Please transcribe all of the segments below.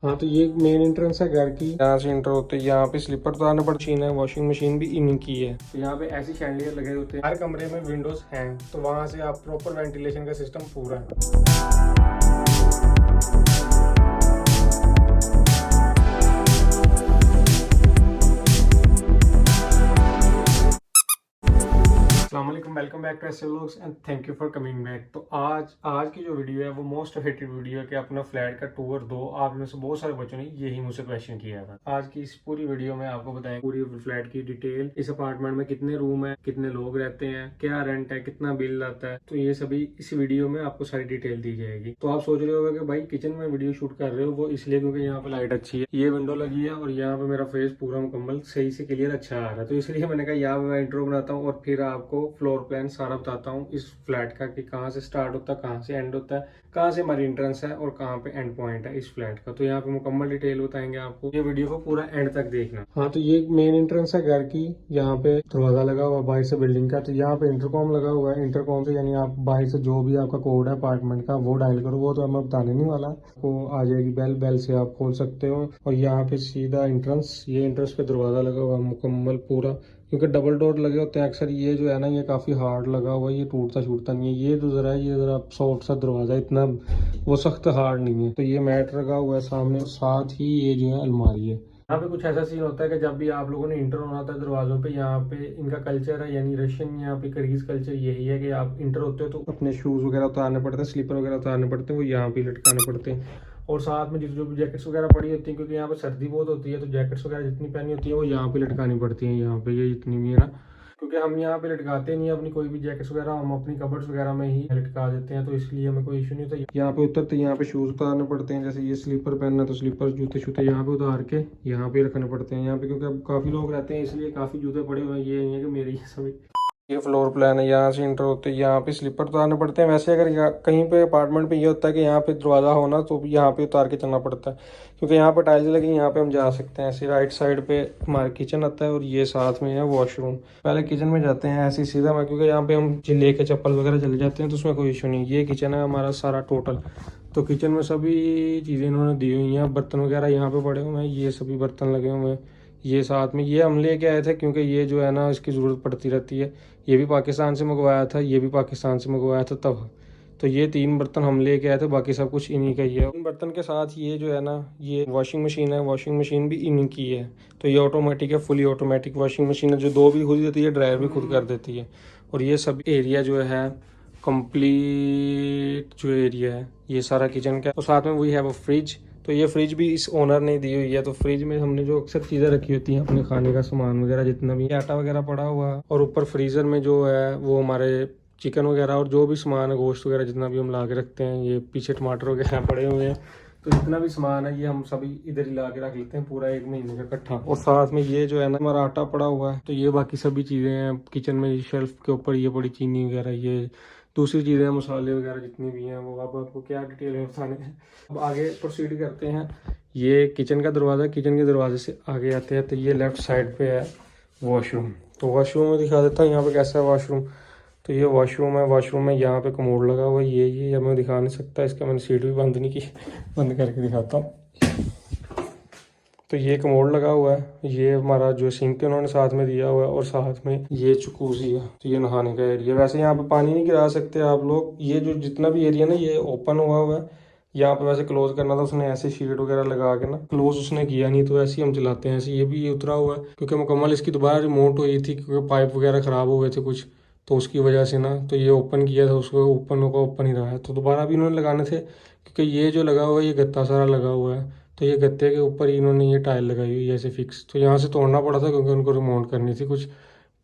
हाँ, तो ये मेन एंट्रेंस है घर की। यहाँ से एंटर होते हैं, यहाँ पे स्लीपर उतारने पर मशीन है, वॉशिंग मशीन भी इन्हीं की है। तो यहाँ पे ऐसी शैंडलियर लगे होते हैं, हर कमरे में विंडोज हैं, तो वहाँ से आप प्रॉपर वेंटिलेशन का सिस्टम पूरा है। अस्सलामुअलैकुम, welcome back to S vlogs and thank you for coming back. तो आज की जो वीडियो है वो मोस्ट अफेक्टेड वीडियो है कि अपना फ्लैट का टूर दो। आप में से बहुत सारे बच्चों ने यही मुझसे क्वेश्चन किया था। आज की इस पूरी वीडियो में आपको बताएं पूरी फ्लैट की डिटेल, इस अपार्टमेंट में कितने रूम है, कितने लोग रहते हैं, क्या रेंट है, कितना बिल आता है, तो ये सभी इस वीडियो में आपको सारी डिटेल दी जाएगी। तो आप सोच रहे होगा कि भाई किचन में वीडियो शूट कर रहे हो, वो इसलिए क्योंकि यहाँ पे लाइट अच्छी है, ये विंडो लगी है और यहाँ पे मेरा फेस पूरा मुकम्मल सही से क्लियर अच्छा आ रहा है, तो इसलिए मैंने कहा यहाँ पे मैं इंट्रो बनाता हूँ और फिर आपको फ्लोर प्लान सारा बताता हूँ इस फ्लैट का कि कहाँ से स्टार्ट होता है, कहाँ से एंड होता है, कहाँ से हमारी एंट्रेंस है और कहाँ पे एंड पॉइंट है इस फ्लैट का। तो यहाँ पे मुकम्मल डिटेल बताएंगे आपको, ये वीडियो को पूरा एंड तक देखना। हाँ, तो ये मेन एंट्रेंस है घर की। यहाँ पे दरवाजा लगा हुआ बाहर से बिल्डिंग का, तो यहाँ पे इंटरकॉम लगा हुआ है। इंटरकॉम से यानी आप बाहर से जो भी आपका कोड है अपार्टमेंट का वो डायल करो, वो तो मैं बताने नहीं वाला, वो आ जाएगी बेल, बेल से आप खोल सकते हो। और यहाँ पे सीधा एंट्रेंस, ये एंट्रेंस पे दरवाजा लगा हुआ मुकम्मल पूरा, क्योंकि डबल डोर लगे होते हैं अक्सर। ये जो है ना, ये काफ़ी हार्ड लगा हुआ है, ये टूटता छूटता नहीं है। ये तो ज़रा ये ज़रा सॉफ्ट सा दरवाज़ा, इतना वो सख्त हार्ड नहीं है। तो ये मैट लगा हुआ है सामने, साथ ही ये जो है अलमारी है। यहाँ पे कुछ ऐसा सीन होता है कि जब भी आप लोगों ने इंटर होना होता है दरवाजों पे, यहाँ पे इनका कल्चर है, यानी रशियन यहाँ पे किर्गिज कल्चर यही है कि आप इंटर होते हो तो अपने शूज़ वगैरह उतारने पड़ते हैं, स्लीपर वगैरह उतारने पड़ते हैं, वो यहाँ पे लटकाने पड़ते हैं। और साथ में जो भी जैकेट्स वगैरह पड़ी होती हैं, क्योंकि यहाँ पे सर्दी बहुत होती है, तो जैकेट्स वगैरह जितनी पहनी होती है वो यहाँ पे लटकानी पड़ती हैं। यहाँ पे ये जितनी भी है ना, क्योंकि हम यहाँ पे लटकाते नहीं है अपनी कोई भी जैकेट्स वगैरह, हम अपनी कबर्ड्स वगैरह में ही लटका देते हैं, तो इसलिए हमें कोई इशू नहीं होता। यहाँ पे उतरते यहाँ पे शूज़ उतारने पड़ते हैं, जैसे ये स्लीपर पहनना तो स्लीपर, जूते शूते यहाँ पे उतार के यहाँ पे रखने पड़ते हैं। यहाँ पे क्योंकि अब काफ़ी लोग रहते हैं इसलिए काफ़ी जूते पड़े हुए हैं, ये नहीं है कि मेरे ही सभी। ये फ्लोर प्लान है, यहाँ से इंटर होते हैं, यहाँ पे स्लीपर उतारने पड़ते हैं। वैसे अगर कहीं पे अपार्टमेंट पे ये होता है कि यहाँ पे दरवाज़ा होना, तो यहाँ पे उतार के चलना पड़ता है, क्योंकि यहाँ पे टाइल्स लगी, यहाँ पे हम जा सकते हैं। ऐसे राइट साइड पे हमारा किचन आता है और ये साथ में है वॉशरूम। पहले किचन में जाते हैं ऐसे सीधा में, क्योंकि यहाँ पे हम लेके चप्पल वगैरह चले जाते हैं तो उसमें कोई इशू नहीं। ये किचन है हमारा सारा टोटल, तो किचन में सभी चीज़ें इन्होंने दी हुई हैं। बर्तन वगैरह यहाँ पे पड़े हुए हैं, ये सभी बर्तन लगे हुए हैं। ये साथ में ये हम लेके आए थे, क्योंकि ये जो है ना इसकी ज़रूरत पड़ती रहती है। ये भी पाकिस्तान से मंगवाया था, ये भी पाकिस्तान से मंगवाया था तब। तो ये 3 बर्तन हम लेके आए थे, बाकी सब कुछ इन्हीं का ही है। इन बर्तन के साथ ये जो है ना, ये वॉशिंग मशीन है, वॉशिंग मशीन भी इन्हीं की है। तो ये ऑटोमेटिक है, फुली ऑटोमेटिक वॉशिंग मशीन है, जो दो भी खुद देती है, ड्रायर भी खुद कर देती है। और ये सब एरिया जो है कंप्लीट जो एरिया है ये सारा किचन का। तो साथ में वही है वो फ्रिज, तो ये फ्रिज भी इस ओनर ने दी हुई है। तो फ्रिज में हमने जो अक्सर चीज़ें रखी होती हैं, अपने खाने का सामान वगैरह जितना भी, आटा वगैरह पड़ा हुआ है। और ऊपर फ्रीज़र में जो है वो हमारे चिकन वगैरह और जो भी सामान है, गोश्त वगैरह जितना भी हम ला के रखते हैं। ये पीछे टमाटर वगैरह पड़े हुए हैं, तो जितना भी सामान है ये हम सभी इधर ही ला के रख लेते हैं, पूरा 1 महीने का इकट्ठा। और साथ में ये जो है ना हमारा आटा पड़ा हुआ है, तो ये बाकी सभी चीज़ें हैं किचन में, शेल्फ के ऊपर ये पड़ी चीनी वगैरह, ये दूसरी चीज़ें मसाले वगैरह जितनी भी हैं वो। अब आपको क्या डिटेल में बताने हैं, अब आगे प्रोसीड करते हैं। ये किचन का दरवाज़ा, किचन के दरवाजे से आगे आते हैं तो ये लेफ़्ट साइड पे है वॉशरूम। तो वॉशरूम में दिखा देता हूँ यहाँ पे कैसा है वॉशरूम। तो ये वॉशरूम है, वॉशरूम में यहाँ पे कमोड लगा हुआ है। ये मैं दिखा नहीं सकता, इसका मैंने सीट भी बंद नहीं की, बंद करके दिखाता हूँ। तो ये कमोड लगा हुआ है, ये हमारा जो सिंक उन्होंने साथ में दिया हुआ है, और साथ में ये चुकूसी है। तो ये नहाने का एरिया। वैसे यहाँ पे पानी नहीं गिरा सकते आप लोग, ये जो जितना भी एरिया ना ये ओपन हुआ है। यहाँ पे वैसे क्लोज करना था उसने, ऐसे शीट वगैरह लगा के ना क्लोज उसने किया नहीं, तो ऐसे ही हम चलाते हैं ऐसे। ये भी ये उतरा हुआ है क्योंकि मुकम्मल इसकी दोबारा रिमोट हुई थी, क्योंकि पाइप वगैरह ख़राब हो गए थे कुछ, तो उसकी वजह से ना तो ये ओपन किया था, उसको ओपन होगा ओपन ही रहा है। तो दोबारा भी इन्होंने लगाने थे, क्योंकि ये जो लगा हुआ है ये गत्ता सारा लगा हुआ है, तो ये गत्ते के ऊपर ही इन्होंने ये टाइल लगाई हुई है ऐसे फिक्स। तो यहाँ से तोड़ना पड़ा था क्योंकि उनको रिमोट करनी थी कुछ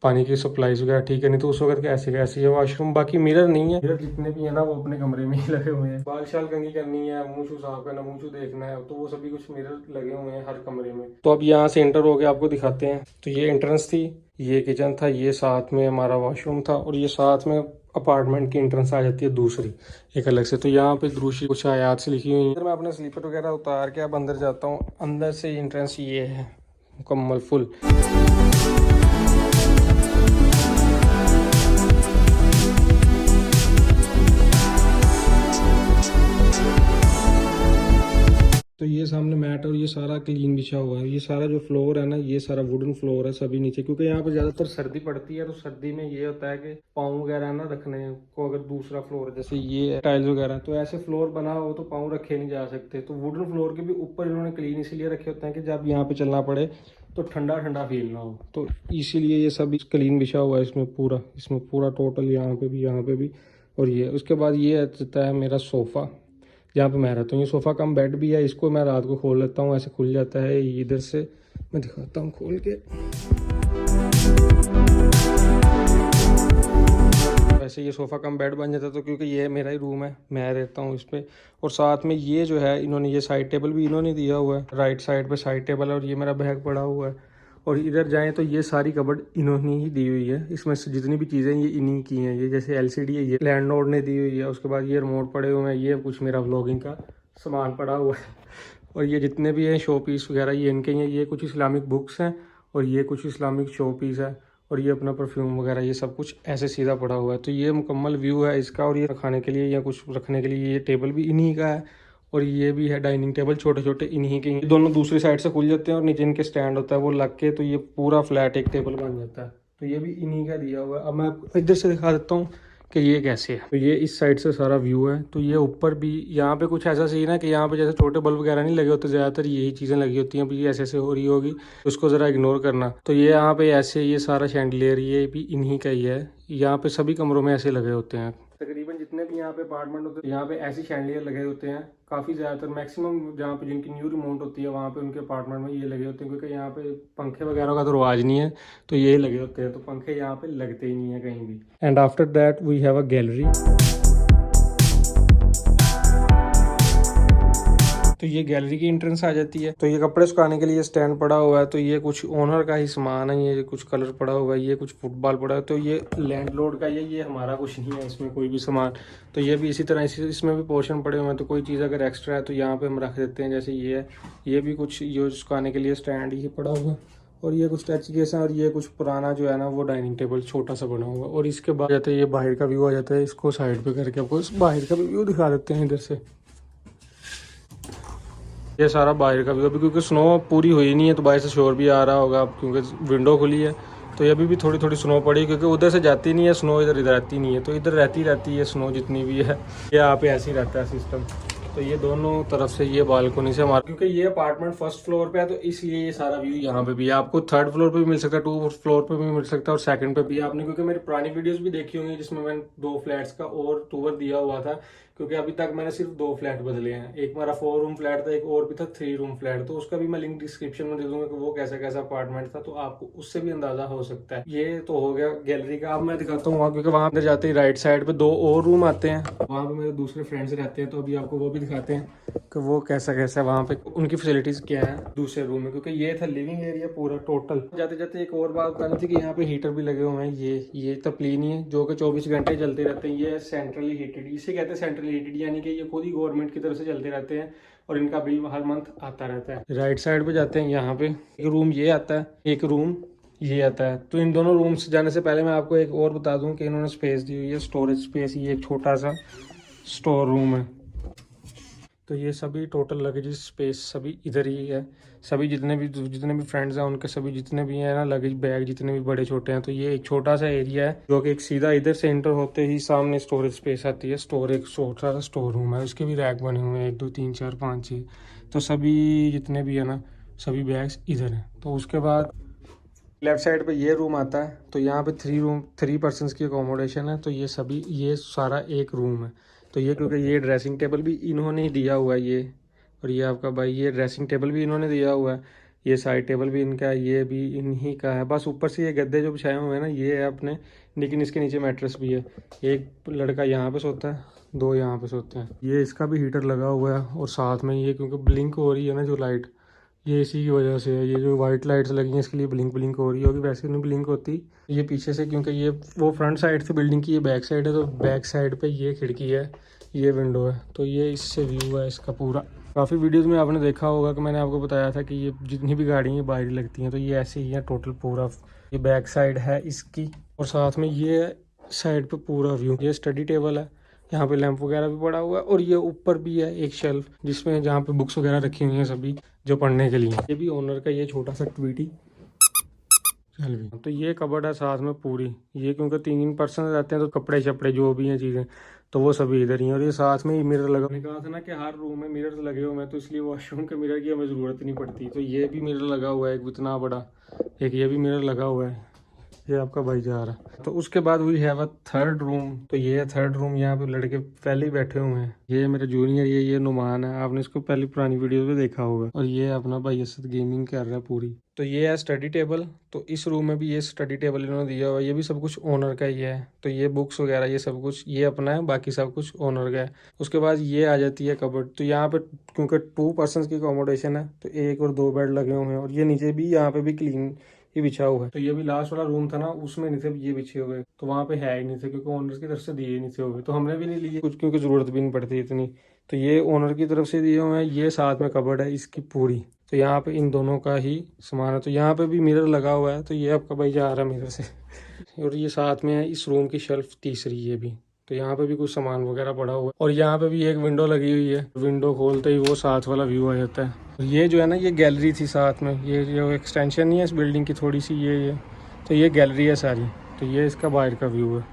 पानी की सप्लाईज वगैरह ठीक है, नहीं तो उस वक्त कैसे कैसे है वॉशरूम। बाकी मिरर नहीं है, मिरर जितने भी है ना वो अपने कमरे में ही लगे हुए हैं। बाल शाल कंघी करनी है, मुंह छू साफ करना, मुंह छू देखना है, तो वो सभी कुछ मिरर लगे हुए हैं हर कमरे में। तो अब यहाँ से एंटर होके आपको दिखाते हैं। तो ये एंट्रेंस थी, ये किचन था, ये साथ में हमारा वॉशरूम था, और ये साथ में अपार्टमेंट की एंट्रेंस आ जाती है दूसरी एक अलग से। तो यहाँ पे द्रूशी कुछ आयात से लिखी हुई है। मैं अपने स्लीपर वगैरह उतार के अब अंदर जाता हूँ। अंदर से एंट्रेंस ये है मुकम्मल फुल। तो ये सामने मैट और ये सारा क्लीन बिछा हुआ है। ये सारा जो फ्लोर है ना, ये सारा वुडन फ्लोर है सभी नीचे, क्योंकि यहाँ पे ज़्यादातर सर्दी पड़ती है, तो सर्दी में ये होता है कि पाँव वगैरह ना रखने को, अगर दूसरा फ्लोर जैसे ये टाइल्स वगैरह, तो ऐसे फ्लोर बना हो तो पाँव रखे नहीं जा सकते। तो वुडन फ्लोर के भी ऊपर इन्होंने क्लीन इसीलिए रखे होते हैं कि जब यहाँ पे चलना पड़े तो ठंडा ठंडा फील ना हो, तो इसीलिए ये सब क्लीन बिछा हुआ है इसमें पूरा टोटल, यहाँ पे भी। और ये उसके बाद ये आता है मेरा सोफ़ा, जहाँ पे मैं रहता हूँ। ये सोफ़ा कम बेड भी है, इसको मैं रात को खोल लेता हूँ, ऐसे खुल जाता है इधर से। मैं दिखाता हूँ खोल के। वैसे ये सोफ़ा कम बेड बन जाता है, तो क्योंकि ये मेरा ही रूम है, मैं रहता हूँ इस पर। और साथ में ये जो है इन्होंने ये साइड टेबल भी इन्होंने दिया हुआ है, राइट साइड पे साइड टेबल है, और ये मेरा बैग पड़ा हुआ है। और इधर जाएं तो ये सारी कबर्ड इन्होंने ही दी हुई है, इसमें से जितनी भी चीज़ें ये इन्हीं की हैं। ये जैसे एलसीडी है, ये लैंडलॉर्ड ने दी हुई है। उसके बाद ये रिमोट पड़े हुए हैं, ये कुछ मेरा व्लॉगिंग का सामान पड़ा हुआ है। और ये जितने भी हैं शो पीस वगैरह ये इनके हैं। ये कुछ इस्लामिक बुक्स हैं और ये कुछ इस्लामिक शो पीस है, और ये अपना परफ्यूम वगैरह ये सब कुछ ऐसे सीधा पड़ा हुआ है। तो ये मुकम्मल व्यू है इसका। और ये खाने के लिए या कुछ रखने के लिए ये टेबल भी इन्हीं का है, और ये भी है डाइनिंग टेबल, छोटे छोटे इन्हीं के। दोनों दूसरी साइड से खुल जाते हैं और नीचे इनके स्टैंड होता है वो लग के, तो ये पूरा फ्लैट एक टेबल बन जाता है। तो ये भी इन्हीं का दिया हुआ है। अब मैं आपको इधर से दिखा देता हूँ कि ये कैसे है। तो ये इस साइड से सारा व्यू है। तो ये ऊपर भी यहाँ पे कुछ ऐसा सीन है कि यहाँ पे जैसे छोटे बल्ब वगैरह नहीं लगे होते, ज़्यादातर यही चीज़ें लगी होती हैं। ये ऐसे ऐसे हो रही होगी, उसको ज़रा इग्नोर करना। तो ये यहाँ पे ऐसे ये सारा शैंडलियर ये भी इन्हीं का ही है। यहाँ पे सभी कमरों में ऐसे लगे होते हैं। तकरीबन जितने भी यहाँ पे अपार्टमेंट होते हैं, यहाँ पे ऐसे शैंडलियर लगे होते हैं काफ़ी ज़्यादातर। मैक्सिमम जहाँ पे जिनकी न्यू रिमोट होती है वहाँ पे उनके अपार्टमेंट में ये लगे होते हैं, क्योंकि यहाँ पे पंखे वगैरह का तो रिवाज नहीं है, तो ये लगे होते हैं। तो पंखे यहाँ पे लगते ही नहीं है कहीं भी। And after that we have a gallery. तो ये गैलरी की एंट्रेंस आ जाती है। तो ये कपड़े सुखाने के लिए स्टैंड पड़ा हुआ है। तो ये कुछ ओनर का ही सामान है, ये कुछ कलर पड़ा हुआ है, ये कुछ फुटबॉल पड़ा है। तो ये लैंडलॉर्ड का ये हमारा कुछ नहीं है इसमें कोई भी सामान। तो ये भी इसी तरह इसमें भी पोर्शन पड़े हुए हैं। तो कोई चीज़ अगर एक्स्ट्रा है तो यहाँ पे हम रख देते हैं, जैसे ये है। ये भी कुछ यूज सुखाने के लिए स्टैंड ही पड़ा हुआ है। और ये कुछ टच केस है, और ये कुछ पुराना जो है ना वो डाइनिंग टेबल छोटा सा बना हुआ है। और इसके बाद जाते हैं ये बाहर का व्यू आ जाता है। इसको साइड पे करके आपको बाहर का व्यू दिखा देते हैं इधर से। ये सारा बाहर का व्यू, अभी क्योंकि स्नो पूरी हुई नहीं है तो बाहर से शोर भी आ रहा होगा, क्योंकि विंडो खुली है। तो ये अभी भी थोड़ी थोड़ी स्नो पड़ी, क्योंकि उधर से जाती नहीं है स्नो, इधर रहती नहीं है। तो इधर रहती है स्नो जितनी भी है। ये यहाँ पे ऐसे ही रहता है सिस्टम। तो ये दोनों तरफ से ये बालकोनी से हमारा, क्योंकि ये अपार्टमेंट फर्स्ट फ्लोर पे है, तो इसलिए ये सारा व्यू यहाँ पे भी है। आपको थर्ड फ्लोर पे भी मिल सकता है, 2 फ्लोर पे भी मिल सकता है, और सेकंड पे भी। आपने क्योंकि मेरी पुरानी वीडियोस भी देखी होंगी जिसमें मैंने 2 फ्लैट्स का और टूर दिया हुआ था, क्योंकि अभी तक मैंने सिर्फ 2 फ्लैट बदले हैं। एक मेरा 4 रूम फ्लैट था, एक और भी था 3 रूम फ्लैट। तो उसका भी मैं लिंक डिस्क्रिप्शन में दे दूंगा कि वो कैसा कैसा अपार्टमेंट था, तो आपको उससे भी अंदाजा हो सकता है। ये तो हो गया गैलरी का। अब मैं दिखाता हूँ वहाँ, क्योंकि वहाँ अंदर जाते ही राइट साइड पे 2 और रूम आते हैं, वहाँ पे मेरे दूसरे फ्रेंड्स रहते हैं। तो अभी आपको वो भी दिखाते हैं कि वो कैसा कैसा है, वहाँ पे उनकी फैसिलिटीज क्या है दूसरे रूम में। क्योंकि ये था लिविंग एरिया पूरा टोटल। जाते जाते एक और बात बतानी थी कि यहाँ पे हीटर भी लगे हुए हैं। ये तपलीन ही है जो कि 24 घंटे चलते रहते हैं। ये सेंट्रली हीटेड, इसे कहते हैं सेंट्रली हीटेड, यानी कि ये खुद ही गवर्नमेंट की तरफ से चलते रहते हैं, और इनका बिल हर मंथ आता रहता है। राइट साइड पे जाते हैं, यहाँ पे एक रूम ये आता है, एक रूम ये आता है। तो इन दोनों रूम्स जाने से पहले मैं आपको एक और बता दूं कि इन्होंने स्पेस दी हुई है, स्टोरेज स्पेस। ये एक छोटा सा स्टोर रूम है। तो ये सभी टोटल लगेज स्पेस सभी इधर ही है। सभी जितने भी फ्रेंड्स हैं उनके सभी जितने भी हैं ना लगेज बैग जितने भी बड़े छोटे हैं। तो ये एक छोटा सा एरिया है जो कि एक सीधा इधर से एंटर होते ही सामने स्टोरेज स्पेस आती है। एक छोटा सा स्टोर रूम है, उसके भी रैक बने हुए हैं 1 2 3 4 5 6। तो सभी जितने भी है ना सभी बैग्स इधर हैं। तो उसके बाद लेफ्ट साइड पे ये रूम आता है। तो यहाँ पे 3 पर्सन्स की अकोमोडेशन है। तो ये सारा एक रूम है। तो ये क्योंकि ये ड्रेसिंग टेबल भी इन्होंने ही दिया हुआ है ये, और ये आपका भाई ये ड्रेसिंग टेबल भी इन्होंने दिया हुआ है। ये साइड टेबल भी इनका है, ये भी इन्हीं का है। बस ऊपर से ये गद्दे जो बिछाए हुए हैं ना ये है अपने, लेकिन इसके नीचे मैट्रेस भी है। एक लड़का यहाँ पे सोता है, 2 यहाँ पे सोते हैं। ये इसका भी हीटर लगा हुआ है, और साथ में ये क्योंकि ब्लिंक हो रही है ना जो लाइट, ये इसी की वजह से है। ये जो वाइट लाइट्स लगी हैं इसके लिए ब्लिंक हो रही होगी, वैसे नहीं ब्लिंक होती। ये पीछे से, क्योंकि ये वो फ्रंट साइड से बिल्डिंग की ये बैक साइड है, तो बैक साइड पे ये खिड़की है, ये विंडो है। तो ये इससे व्यू है इसका पूरा। काफ़ी वीडियोस में आपने देखा होगा कि मैंने आपको बताया था कि ये जितनी भी गाड़ी हैं बाहर लगती हैं। तो ये ऐसे ही है टोटल पूरा। ये बैक साइड है इसकी, और साथ में ये साइड पे पूरा व्यू। ये स्टडी टेबल है, यहाँ पे लैंप वगैरह भी पड़ा हुआ है और ये ऊपर भी है एक शेल्फ जिसमें जहाँ पे बुक्स वगैरह रखी हुई हैं सभी जो पढ़ने के लिए। ये भी ओनर का ये छोटा सा ट्वीटी चल भी। तो ये कबर्ड है साथ में पूरी, ये क्योंकि 3 पर्सन रहते हैं तो कपड़े शपड़े जो भी हैं चीज़ें तो वो सभी इधर ही हैं। और ये साथ में ही मिरर लगा, मैंने कहा था ना कि हर रूम में मिरर लगे हुए हैं तो इसलिए वॉशरूम के मिरर की हमें ज़रूरत नहीं पड़ती। तो ये भी मिरर लगा हुआ है एक इतना बड़ा, एक ये भी मिरर लगा हुआ है। ये आपका भाई जा रहा है। तो उसके बाद we have a third room. तो ये है थर्ड रूम, यहाँ पे लड़के पहले ही बैठे हुए हैं। ये मेरा जूनियर, ये नुमान है, आपने इसको पहली पुरानी वीडियो में देखा होगा। और ये अपना भाई असद गेमिंग कर रहा है पूरी। तो ये है स्टडी टेबल। तो इस रूम में भी ये स्टडी टेबल इन्होंने दिया हुआ है, ये भी सब कुछ ओनर का ही है। तो ये बुक्स वगैरह ये सब कुछ ये अपना है, बाकी सब कुछ ओनर का है। उसके बाद ये आ जाती है कबर्ड। तो यहाँ पे क्योंकि 2 पर्सन की अकोमोडेशन है तो 1 और 2 बेड लगे हुए हैं। और ये नीचे भी यहाँ पे भी क्लीन ये बिछा हुआ है। तो ये भी लास्ट वाला रूम था ना, उसमें नहीं थे ये बिछे हुए, तो वहाँ पे है ही नहीं थे क्योंकि ओनर की तरफ से दिए नहीं थे हुए, तो हमने भी नहीं लिए कुछ क्योंकि जरूरत भी नहीं पड़ती इतनी। तो ये ओनर की तरफ से दिए हुए हैं। ये साथ में कबर्ड है इसकी पूरी। तो यहाँ पे इन दोनों का ही सामान है। तो यहाँ पे भी मिरर लगा हुआ है। तो ये आपका भाई जा रहा है मिरर से। और ये साथ में है इस रूम की शेल्फ तीसरी ये भी। तो यहाँ पे भी कुछ सामान वगैरह पड़ा हुआ है। और यहाँ पे भी एक विंडो लगी हुई है, विंडो खोलते ही वो साथ वाला व्यू आ जाता है। ये जो है ना ये गैलरी थी साथ में, ये जो एक्सटेंशन नहीं है इस बिल्डिंग की थोड़ी सी ये तो ये गैलरी है सारी। तो ये इसका बाहर का व्यू है।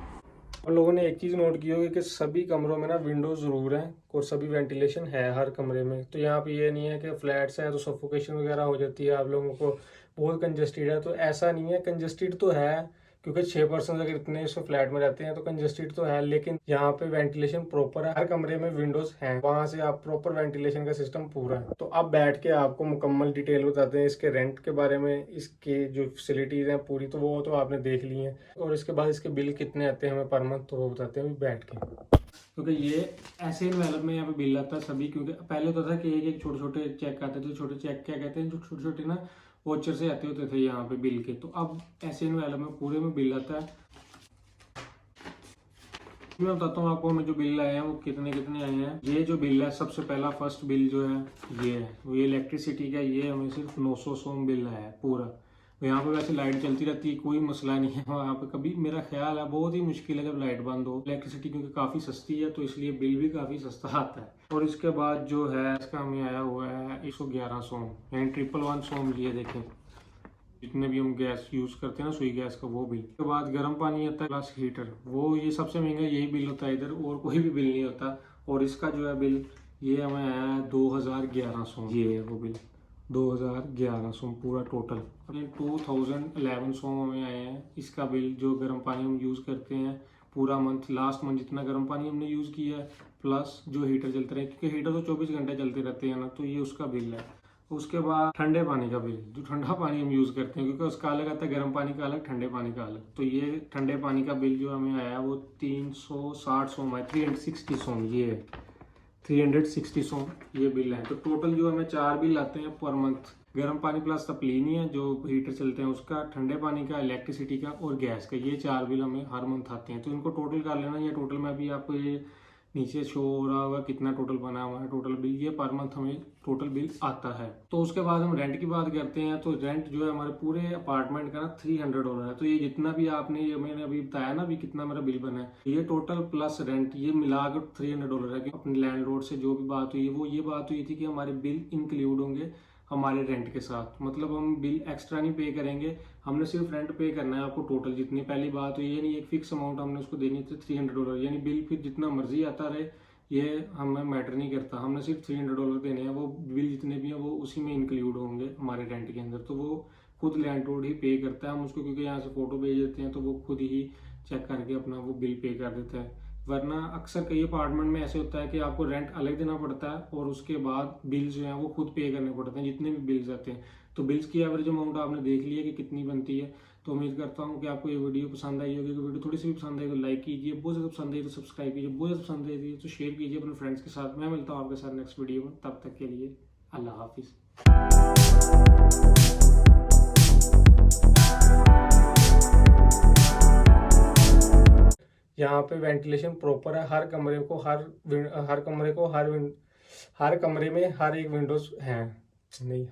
हम लोगों ने एक चीज़ नोट की होगी कि सभी कमरों में ना विंडोज ज़रूर हैं और सभी वेंटिलेशन है हर कमरे में। तो यहाँ पे ये नहीं है कि फ्लैट्स है तो सफोकेशन वगैरह हो जाती है आप लोगों को, बहुत कंजस्टेड है। तो ऐसा नहीं है, कंजस्टेड तो है क्योंकि 6 पर्सन अगर इतने इस फ्लैट में रहते हैं तो कंजस्टेड तो है, लेकिन यहाँ पे वेंटिलेशन प्रॉपर है, हर कमरे में विंडोज हैं, वहां से आप प्रॉपर वेंटिलेशन का सिस्टम पूरा है। तो अब बैठ के आपको मुकम्मल डिटेल बताते हैं इसके रेंट के बारे में, इसके जो फैसिलिटीज हैं पूरी, तो वो तो आपने देख ली हैं। और इसके बाद इसके बिल कितने आते हैं हमें पर मंथ तो वो बताते हैं बैठ के। क्योंकि ये ऐसे इन्वेलप में यहाँ पे बिल आता है सभी, क्योंकि पहले होता था कि एक एक छोटे छोटे चेक आते थे, छोटे चेक क्या कहते हैं जो छोटे छोटे ना वोचर से आते होते थे यहाँ पे बिल के। तो अब ऐसे इन्वेलप में पूरे में बिल आता है। मैं बताता हूँ आपको हमें जो बिल आए हैं वो कितने कितने आए हैं। ये जो बिल है सबसे पहला फर्स्ट बिल जो है ये है, वो ये इलेक्ट्रिसिटी का, ये हमें सिर्फ 900 सोम बिल आया है पूरा। तो यहाँ पे वैसे लाइट चलती रहती है, कोई मसला नहीं है वहाँ पे कभी। मेरा ख्याल है बहुत ही मुश्किल है जब लाइट बंद हो। इलेक्ट्रिसिटी क्योंकि काफ़ी सस्ती है तो इसलिए बिल भी काफ़ी सस्ता आता है। और इसके बाद जो है इसका हमें आया हुआ है 111 सोम, यानी 111 सोम। ये देखें जितने भी हम गैस यूज़ करते हैं ना सुई गैस का वो बिल। उसके बाद गर्म पानी आता है प्लस हीटर, वो ये सबसे महंगा यही बिल होता है इधर, और कोई भी बिल नहीं होता। और इसका जो है बिल ये हमें आया है 2100 सोम, ये है वो बिल 2011 सोम पूरा टोटल। 2011 सोम हमें आए हैं इसका बिल, जो गर्म पानी हम यूज़ करते हैं पूरा मंथ, लास्ट मंथ जितना गर्म पानी हमने यूज़ किया है प्लस जो हीटर चलते रहे, क्योंकि हीटर तो 24 घंटे चलते रहते हैं ना, तो ये उसका बिल है। उसके बाद ठंडे पानी का बिल, जो ठंडा पानी हम यूज़ करते हैं क्योंकि उसका अलग आता है, गर्म पानी का अलग, ठंडे पानी का अलग। तो ये ठंडे पानी का बिल जो हमें आया वो 360 सोम है, 360 सोम, ये 360 सोम ये बिल है। तो टोटल जो हमें 4 बिल आते हैं पर मंथ, गर्म पानी प्लस तपलीनी है जो हीटर चलते हैं उसका, ठंडे पानी का, इलेक्ट्रिसिटी का और गैस का, ये 4 बिल हमें हर मंथ आते हैं। तो इनको टोटल कर लेना। ये टोटल में भी आपको ये नीचे शो हो रहा होगा कितना टोटल बना हुआ है टोटल बिल, ये पर मंथ हमें टोटल बिल आता है। तो उसके बाद हम रेंट की बात करते हैं। तो रेंट जो है हमारे पूरे अपार्टमेंट का ना $300 है। तो ये जितना भी आपने ये मैंने अभी बताया ना अभी कितना मेरा बिल बना है, ये टोटल प्लस रेंट ये मिलाकर $300 है। कि अपने लैंडलॉर्ड से जो भी बात हुई वो ये बात हुई थी कि हमारे बिल इंक्लूड होंगे हमारे रेंट के साथ, मतलब हम बिल एक्स्ट्रा नहीं पे करेंगे, हमने सिर्फ रेंट पे करना है आपको टोटल जितनी पहली बात हुई, ये नहीं एक फिक्स अमाउंट हमने उसको देनी थी $300, यानी बिल फिर जितना मर्जी आता रहे ये हमें मैटर नहीं करता, हमने सिर्फ $300 देने हैं। वो बिल जितने भी हैं वो उसी में इंक्लूड होंगे हमारे रेंट के अंदर। तो वो खुद लैंडलॉर्ड ही पे करता है, हम उसको क्योंकि यहाँ से फोटो भेज देते हैं तो वो खुद ही चेक करके अपना वो बिल पे कर देता है। वरना अक्सर कई अपार्टमेंट में ऐसे होता है कि आपको रेंट अलग देना पड़ता है और उसके बाद बिल्स जो हैं वो खुद पे करने पड़ते हैं जितने भी बिल्स आते हैं। तो बिल्स की एवरेज अमाउंट आपने देख लिया कि कितनी बनती है। तो उम्मीद करता हूँ कि आपको ये वीडियो पसंद आई होगी। वीडियो थोड़ी सी भी पसंद आई तो लाइक कीजिए, बहुत ज़्यादा पसंद आई तो सब्सक्राइब कीजिए, बहुत ज़्यादा पसंद आई तो शेयर कीजिए अपने फ्रेंड्स के साथ। मैं मिलता हूँ आपके साथ नेक्स्ट वीडियो में, तब तक के लिए अल्लाह हाफिज़। यहाँ पे वेंटिलेशन प्रॉपर है, हर कमरे को हर कमरे में हर एक विंडोज हैं नहीं।